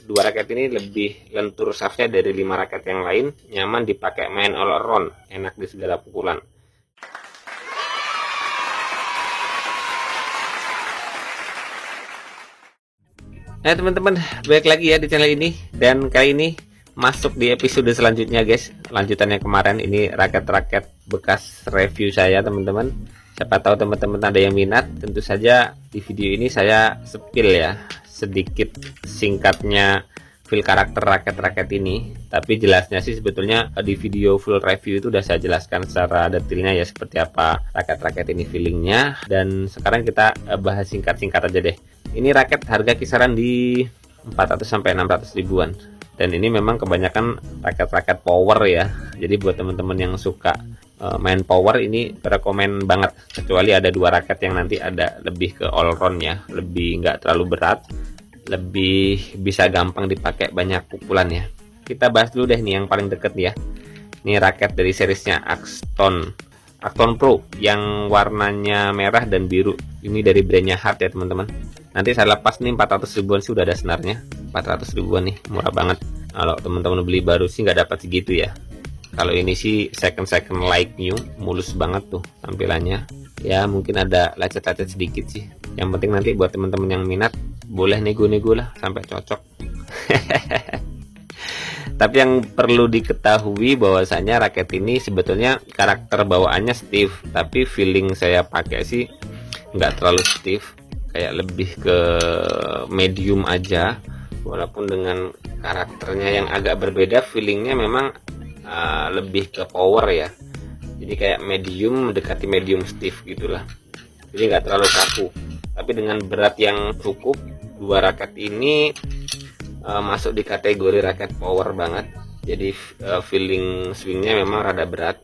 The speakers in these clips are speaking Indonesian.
dua raket ini lebih lentur shaftnya dari 5 raket yang lain, nyaman dipakai main all around, enak di segala pukulan. Nah teman-teman, balik lagi ya di channel ini, dan kali ini masuk di episode selanjutnya guys. Lanjutannya kemarin, ini raket-raket bekas review saya teman-teman. Siapa tahu teman-teman ada yang minat. Tentu saja di video ini saya spill ya sedikit singkatnya feel karakter raket-raket ini. Tapi jelasnya sih sebetulnya di video full review itu udah saya jelaskan secara detailnya ya, seperti apa raket-raket ini feelingnya. Dan sekarang kita bahas singkat-singkat aja deh. Ini raket harga kisaran di 400 sampai 600 ribuan. Dan ini memang kebanyakan raket-raket power ya. Jadi buat teman-teman yang suka main power ini rekomen banget. Kecuali ada dua raket yang nanti ada lebih ke all round ya, lebih nggak terlalu berat, lebih bisa gampang dipakai banyak pukulan ya. Kita bahas dulu deh nih yang paling deket ya. Ini raket dari seriesnya Axton Pro yang warnanya merah dan biru. Ini dari brandnya Hard ya teman-teman. Nanti saya lepas nih 400 ribuan sih udah ada senarnya. 400 ribuan nih, murah banget. Kalau teman-teman beli baru sih nggak dapat segitu ya. Kalau ini sih second like new, mulus banget tuh tampilannya. Ya mungkin ada lecet-lecet sedikit sih. Yang penting nanti buat teman-teman yang minat boleh nego-nego lah sampai cocok. Tapi yang perlu diketahui bahwasanya raket ini sebetulnya karakter bawaannya stiff, tapi feeling saya pakai sih nggak terlalu stiff, kayak lebih ke medium aja. Walaupun dengan karakternya yang agak berbeda, feelingnya memang lebih ke power ya. Jadi kayak medium mendekati medium stiff gitulah. Jadi nggak terlalu kaku. Tapi dengan berat yang cukup, dua raket ini masuk di kategori raket power banget. Jadi feeling swingnya memang rada berat.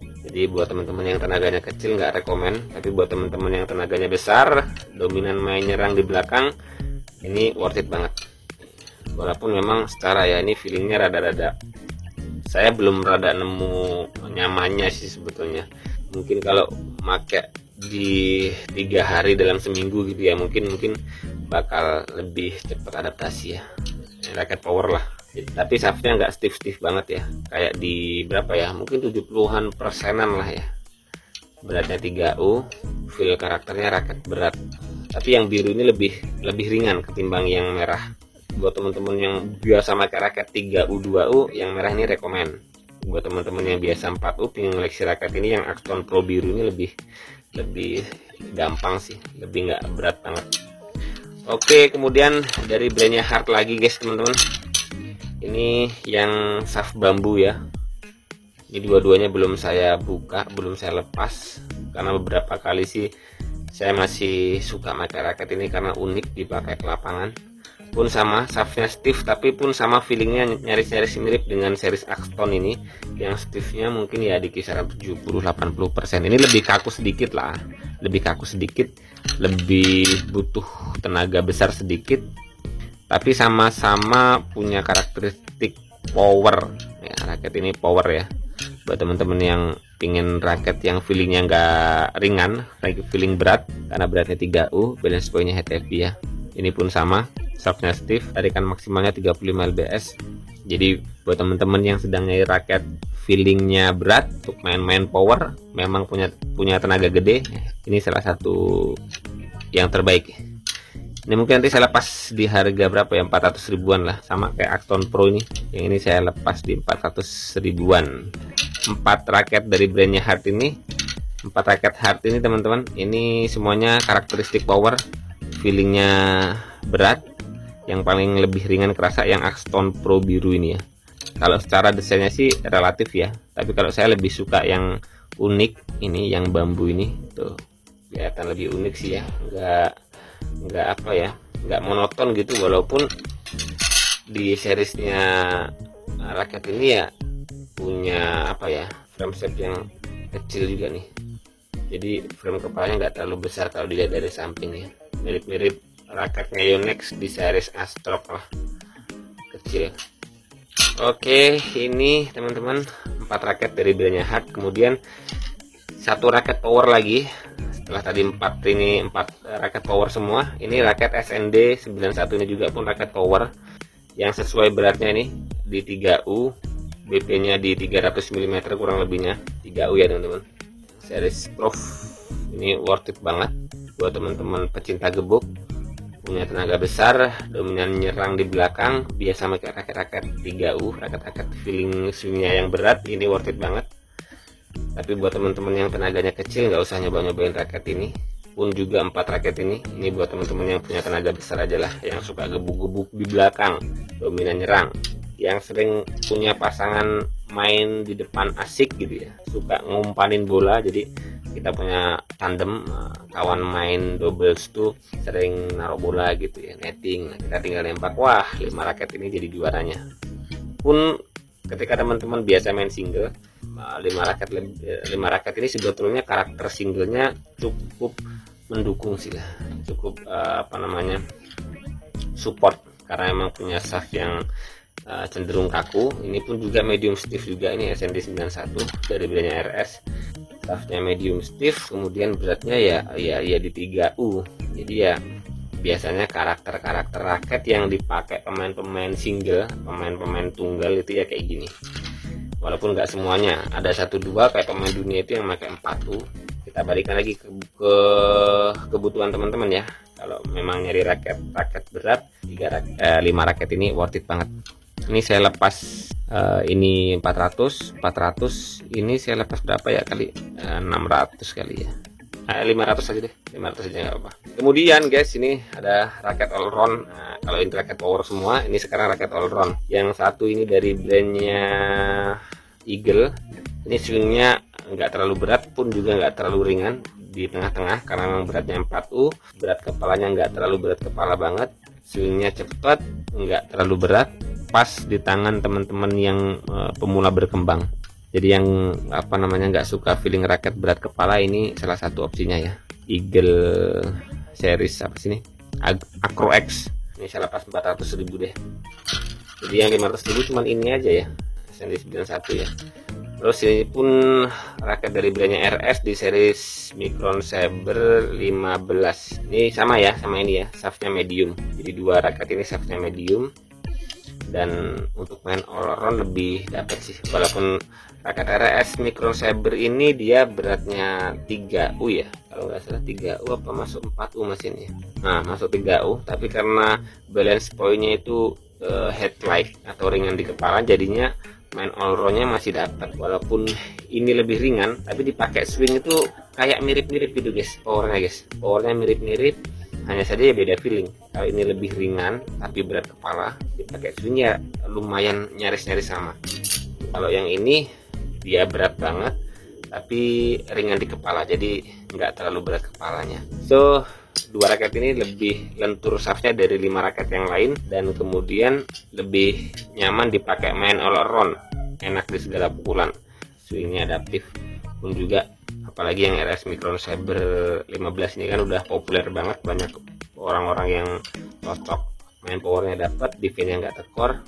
Jadi buat teman-teman yang tenaganya kecil nggak rekomen. Tapi buat teman-teman yang tenaganya besar, dominan main nyerang di belakang, ini worth it banget. Walaupun memang secara ya ini feelingnya rada-rada, saya belum rada nemu nyamannya sih sebetulnya. Mungkin kalau pakai di 3 hari dalam seminggu gitu ya, mungkin bakal lebih cepat adaptasi ya. Raket power lah. Tapi shaftnya nggak stiff banget ya, kayak di berapa ya, mungkin 70-an persenan lah ya. Beratnya 3U, feel karakternya raket berat. Tapi yang biru ini lebih ringan ketimbang yang merah. Buat teman-teman yang biasa pakai raket 3U 2U, yang merah ini rekomen. Buat teman-teman yang biasa 4U pengen koleksi raket ini, yang Axton Pro biru ini lebih gampang sih, lebih nggak berat banget. Oke, kemudian dari brandnya Hard lagi guys teman-teman. Ini yang shaft bambu ya. Ini dua-duanya belum saya buka, belum saya lepas, karena beberapa kali sih saya masih suka pakai raket ini karena unik dipakai ke lapangan. Pun sama, shaftnya stiff, tapi pun sama feelingnya nyaris-nyaris mirip dengan series Axton ini. Yang stiffnya mungkin ya di kisaran 70-80%. Ini lebih kaku sedikit lah, lebih kaku sedikit, lebih butuh tenaga besar sedikit, tapi sama-sama punya karakteristik power ya. Raket ini power ya. Buat teman-teman yang pingin raket yang feelingnya nggak ringan, feeling berat, karena beratnya 3U, balance pointnya head heavy ya. Ini pun sama, shaftnya stiff, tarikan maksimalnya 35 lbs. Jadi buat teman-teman yang sedang nyari raket feelingnya berat untuk main-main power, memang punya tenaga gede, ini salah satu yang terbaik. Ini mungkin nanti saya lepas di harga berapa ya, 400 ribuan lah, sama kayak Axton Pro ini. Yang ini saya lepas di 400 ribuan. 4 raket dari brandnya Hard ini, 4 raket Hard ini teman-teman, ini semuanya karakteristik power, feelingnya berat. Yang paling lebih ringan kerasa yang Axton Pro biru ini ya. Kalau secara desainnya sih relatif ya, tapi kalau saya lebih suka yang unik ini, yang bambu ini tuh, kelihatan lebih unik sih ya. Nggak apa ya, nggak monoton gitu. Walaupun di seriesnya raket ini ya punya apa ya, frame shape yang kecil juga nih. Jadi frame kepalanya nggak terlalu besar kalau dilihat dari samping ya. Mirip-mirip raketnya Yonex di series Astrok lah, kecil. Oke, ini teman-teman 4 raket dari brandnya Hard. Kemudian satu raket power lagi. Setelah tadi 4 raket power semua, ini raket SND 91 ini juga pun raket power. Yang sesuai beratnya nih di 3U, BP nya di 300 mm kurang lebihnya, 3U ya teman-teman. Series Prof ini worth it banget buat teman-teman pecinta gebuk, punya tenaga besar, dominan nyerang di belakang, biasa pakai raket-raket 3U, raket-raket feeling swingnya yang berat, ini worth it banget. Tapi buat teman-teman yang tenaganya kecil nggak usah nyoba-nyobain raket ini, pun juga 4 raket ini buat teman-teman yang punya tenaga besar aja lah, yang suka gebuk-gebuk di belakang, dominan nyerang, yang sering punya pasangan main di depan asik gitu ya, suka ngumpanin bola. Jadi kita punya tandem, kawan main doubles tuh sering naruh bola gitu ya, netting, kita tinggal lempar, wah 5 raket ini jadi juaranya. Pun ketika teman-teman biasa main single, 5 raket ini sebetulnya karakter singlenya cukup mendukung sih lah, cukup support, karena emang punya shaft yang cenderung kaku. Ini pun juga medium stiff juga, ini SND 91 dari brandnya RS, shaftnya medium stiff, kemudian beratnya ya di 3U. Jadi ya biasanya karakter raket yang dipakai pemain-pemain single, pemain-pemain tunggal itu ya kayak gini. Walaupun nggak semuanya, ada 1-2 kayak pemain dunia itu yang pakai 4U. Kita balikan lagi ke kebutuhan teman-teman ya. Kalau memang nyari raket berat, 5 raket ini worth it banget. Ini saya lepas ini 400 ini saya lepas berapa ya kali, 600 kali ya, 500 aja deh, 500 aja nggak apa. Kemudian guys, ini ada raket all round. Nah, kalau ini raket power semua, ini sekarang raket all round. Yang satu ini dari brandnya Eagle, ini swingnya nggak terlalu berat, pun juga nggak terlalu ringan, di tengah-tengah, karena memang beratnya 4U. Berat kepalanya nggak terlalu berat kepala banget, swingnya cepat, nggak terlalu berat, pas di tangan teman-teman yang pemula berkembang. Jadi yang nggak suka feeling raket berat kepala, ini salah satu opsinya ya. Eagle series apa sih ini, Acro X, ini saya lepas 400.000 deh. Jadi yang 500.000 cuman ini aja ya, SND 91 ya. Terus ini pun raket dari brandnya RS di series Micron Saber 15. Ini sama ya, sama ini ya, shaftnya medium. Jadi 2 raket ini shaftnya medium, dan untuk main all around lebih dapat sih. Walaupun raket RS Micron Saber ini dia beratnya 3U ya, kalau nggak salah 3U apa masuk 4U mesinnya. Nah, masuk 3U, tapi karena balance pointnya itu headlight atau ringan di kepala, jadinya main all round-nya masih dapat. Walaupun ini lebih ringan, tapi dipakai swing itu kayak mirip-mirip gitu guys, powernya mirip-mirip, hanya saja ya beda feeling. Kalau ini lebih ringan tapi berat kepala, dipakai swingnya lumayan nyaris-nyaris sama. Kalau yang ini dia berat banget tapi ringan di kepala, jadi nggak terlalu berat kepalanya. So 2 raket ini lebih lentur shaftnya dari 5 raket yang lain, dan kemudian lebih nyaman dipakai main all around, enak di segala pukulan, swingnya adaptif. Pun juga apalagi yang RS Micron Saber 15 ini kan udah populer banget, banyak orang-orang yang cocok, main powernya dapat, defense-nya nggak tekor,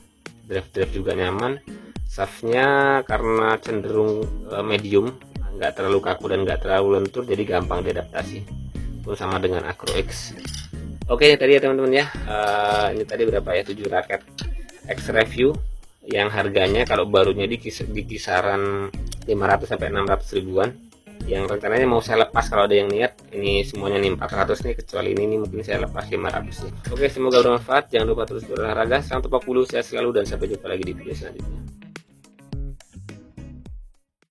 drive juga nyaman. Shaftnya karena cenderung medium, nggak terlalu kaku dan nggak terlalu lentur, jadi gampang diadaptasi. Pun sama dengan Acro X. Oke, ini tadi ya teman-teman ya, ini tadi berapa ya, 7 raket X review yang harganya kalau barunya di kisaran 500 sampai 600 ribuan. Yang rencananya mau saya lepas kalau ada yang niat. Ini semuanya nih 400 nih, kecuali ini mungkin saya lepas 500 nih. Oke, semoga bermanfaat. Jangan lupa terus berolahraga, salam tepak bulu, sehat selalu, dan sampai jumpa lagi di video selanjutnya.